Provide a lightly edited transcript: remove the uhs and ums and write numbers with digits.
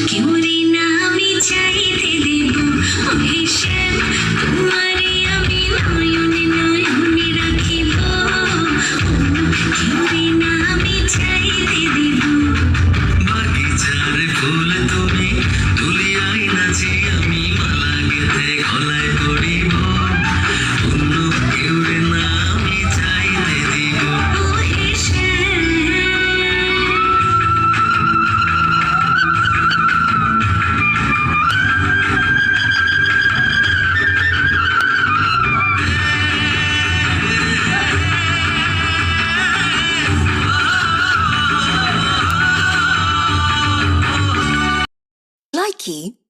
কেউ রে না আমি চাইতে দেব ওই শ্যাম তোমারে আমি নয়নে নয়নে রাখিব কেউ রে না আমি চাইতে দেব বাগিচার ফুল তুমি তুলিয়াই নাচি আমি মালা গেথে গলায় পড়িব অন্য কেউ রে না আমি চাইতে দিব ওই শ্যাম Likey